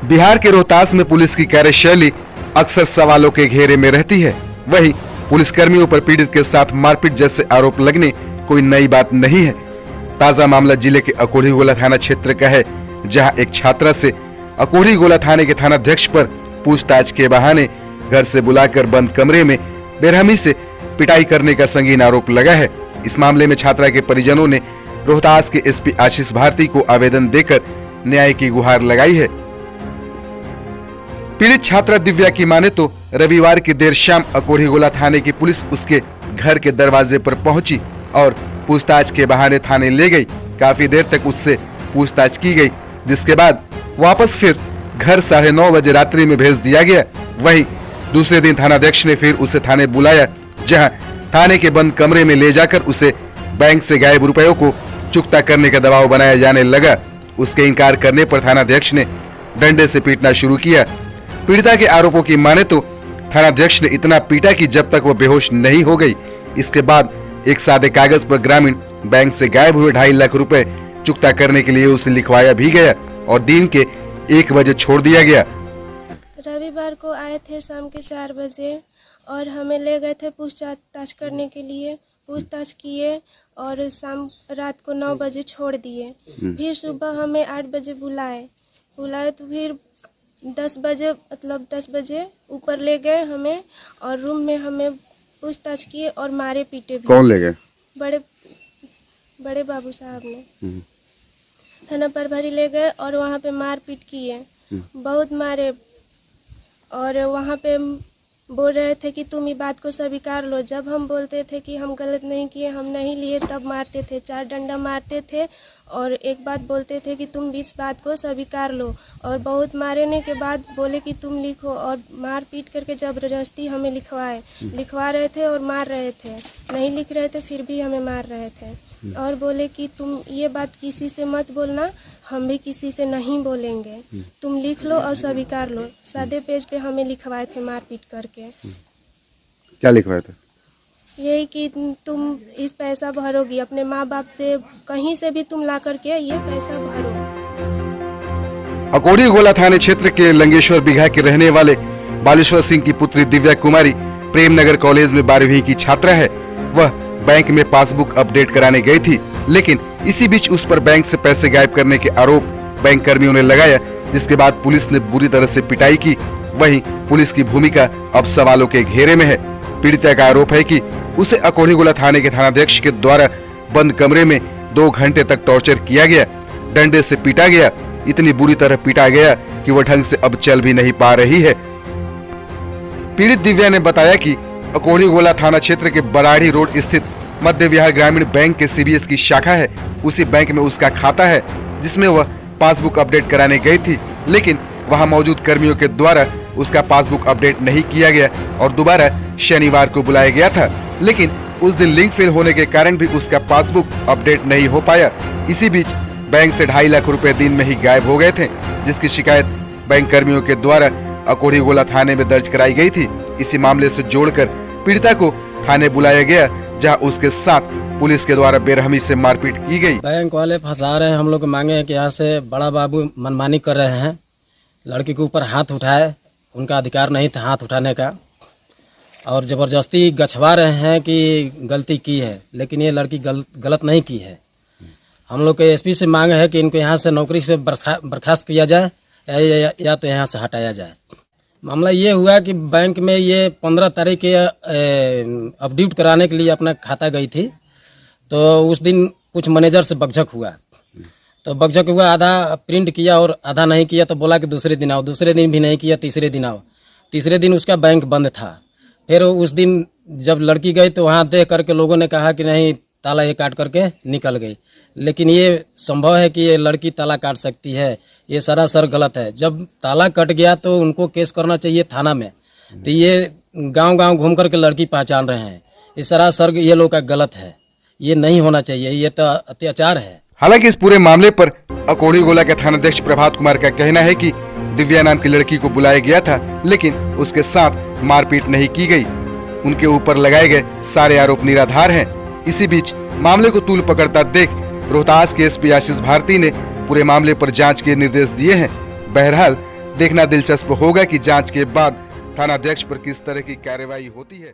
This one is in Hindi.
बिहार के रोहतास में पुलिस की कार्यशैली अक्सर सवालों के घेरे में रहती है। वहीं पुलिसकर्मियों पर पीड़ित के साथ मारपीट जैसे आरोप लगने कोई नई बात नहीं है। ताजा मामला जिले के अकोढ़ी गोला थाना क्षेत्र का है, जहां एक छात्रा से अकोढ़ी गोला थाने के थानाध्यक्ष पर पूछताछ के बहाने घर से बुलाकर बंद कमरे में बेरहमी से पिटाई करने का संगीन आरोप लगा है। इस मामले में छात्रा के परिजनों ने रोहतास के एसपी आशीष भारती को आवेदन देकर न्याय की गुहार लगाई है। पीड़ित छात्रा दिव्या की माने तो रविवार की देर शाम अकोढ़ी गोला थाने की पुलिस उसके घर के दरवाजे पर पहुंची और पूछताछ के बहाने थाने ले गई। काफी देर तक उससे पूछताछ की गई, जिसके बाद वापस फिर घर 9:30 बजे रात्रि में भेज दिया गया। वहीं दूसरे दिन थानाध्यक्ष ने फिर उसे थाने बुलाया, जहां थाने के बंद कमरे में ले जाकर उसे बैंक से गायब रुपयों को चुकता करने का दबाव बनाया जाने लगा। उसके इनकार करने पर थानाध्यक्ष ने डंडे से पीटना शुरू किया। पीड़िता के आरोपों की माने तो थानाध्यक्ष ने इतना पीटा कि जब तक वो बेहोश नहीं हो गई। इसके बाद एक सादे कागज पर ग्रामीण बैंक से गायब हुए 2.5 लाख रुपए चुकता करने के लिए उसे लिखवाया भी गया और दिन के 1 बजे छोड़ दिया गया। रविवार को आए थे शाम के 4 बजे और हमें ले गए थे पूछताछ करने के लिए। पूछताछ किए और रात को 9 बजे छोड़ दिए। फिर सुबह हमें 8 बजे बुलाए तो फिर 10 बजे ऊपर ले गए हमें और रूम में हमें पूछताछ किए और मारे पीटे भी। कौन ले गए? बड़े बाबू साहब ने थाना प्रभारी ले गए और वहाँ पे मार पीट किए, बहुत मारे। और वहाँ पे बोल रहे थे कि तुम ये बात को स्वीकार लो। जब हम बोलते थे कि हम गलत नहीं किए, हम नहीं लिए, तब मारते थे, 4 डंडा मारते थे और एक बात बोलते थे कि तुम इस बात को स्वीकार लो। और बहुत मारने के बाद बोले कि तुम लिखो और मार पीट करके जबरदस्ती हमें लिखवा रहे थे और मार रहे थे। नहीं लिख रहे थे फिर भी हमें मार रहे थे और बोले कि तुम ये बात किसी से मत बोलना, हम भी किसी से नहीं बोलेंगे, तुम लिख लो और स्वीकार लो। सादे पेज पे हमें लिखवाए थे मार पीट करके। क्या लिखवाए थे? यही कि तुम इस पैसा भरोगी, अपने माँ बाप से कहीं से भी तुम ला करके ये पैसा भरो। अकोढ़ी गोला थाने क्षेत्र के लंगेश्वर बिघा के रहने वाले बालेश्वर सिंह की पुत्री दिव्या कुमारी प्रेमनगर कॉलेज में 12वीं की छात्रा है। वह बैंक में पासबुक अपडेट कराने गई थी, लेकिन इसी बीच उस पर बैंक से पैसे गायब करने के आरोप बैंक कर्मियों ने लगाया, जिसके बाद पुलिस ने बुरी तरह से पिटाई की। वहीं पुलिस की भूमिका अब सवालों के घेरे में है। पीड़िता का आरोप है कि उसे अकोढ़ी गोला थाने के थानाध्यक्ष के द्वारा बंद कमरे में 2 घंटे तक टॉर्चर किया गया, डंडे से पीटा गया। इतनी बुरी तरह पीटा गया कि वह ढंग से अब चल भी नहीं पा रही है। पीड़ित दिव्या ने बताया कि अकोढ़ी गोला थाना क्षेत्र के बराड़ी रोड स्थित मध्य विहार ग्रामीण बैंक के सीबीएस की शाखा है। उसी बैंक में उसका खाता है, जिसमें वह पासबुक अपडेट कराने गई थी, लेकिन वहां मौजूद कर्मियों के द्वारा उसका पासबुक अपडेट नहीं किया गया और दोबारा शनिवार को बुलाया गया था, लेकिन उस दिन लिंक फेल होने के कारण भी उसका पासबुक अपडेट नहीं हो पाया। इसी बीच बैंक से 2.5 लाख रुपए दिन में ही गायब हो गए थे, जिसकी शिकायत बैंक कर्मियों के द्वारा अकोढ़ी गोला थाने में दर्ज कराई गई थी। इसी मामले से जोड़कर पीड़िता को थाने बुलाया गया, जहां उसके साथ पुलिस के द्वारा बेरहमी से मारपीट की गई। बैंक वाले फंसा रहे हैं, हम लोग मांगे हैं कि यहाँ से बड़ा बाबू मनमानी कर रहे हैं, लड़की के ऊपर हाथ उठाए, उनका अधिकार नहीं था हाथ उठाने का, और ज़बरदस्ती गछवा रहे हैं कि गलती की है, लेकिन ये लड़की गलत नहीं की है। हम लोग के एसपी से मांग है कि इनको यहाँ से नौकरी से बर्खास्त किया जाए या तो यहाँ से हटाया जाए। मामला ये हुआ कि बैंक में ये 15 तारीख के अपडेट कराने के लिए अपना खाता गई थी, तो उस दिन कुछ मैनेजर से बकझक हुआ। तो बकझक हुआ, आधा प्रिंट किया और आधा नहीं किया, तो बोला कि दूसरे दिन आओ। दूसरे दिन भी नहीं किया, तीसरे दिन आओ। तीसरे दिन उसका बैंक बंद था। फिर उस दिन जब लड़की गई तो वहाँ देख करके लोगों ने कहा कि नहीं, ताला ये काट करके निकल गई। लेकिन ये संभव है कि ये लड़की ताला काट सकती है, ये सरासर गलत है। जब ताला कट गया तो उनको केस करना चाहिए थाना में, तो ये गांव-गांव घूम करके लड़की पहचान रहे हैं। ये सरासर ये लोग का गलत है, ये नहीं होना चाहिए, ये तो अत्याचार है। हालांकि इस पूरे मामले पर अकोढ़ी गोला के थानाध्यक्ष प्रभात कुमार का कहना है कि दिव्या नाम की लड़की को बुलाया गया था, लेकिन उसके साथ मारपीट नहीं की गई। उनके ऊपर लगाए गए सारे आरोप निराधार हैं। इसी बीच मामले को तूल पकड़ता देख रोहतास के एसपी आशीष भारती ने पूरे मामले पर जांच के निर्देश दिए हैं। बहरहाल देखना दिलचस्प होगा कि जांच के बाद थानाध्यक्ष पर किस तरह की कार्रवाई होती है।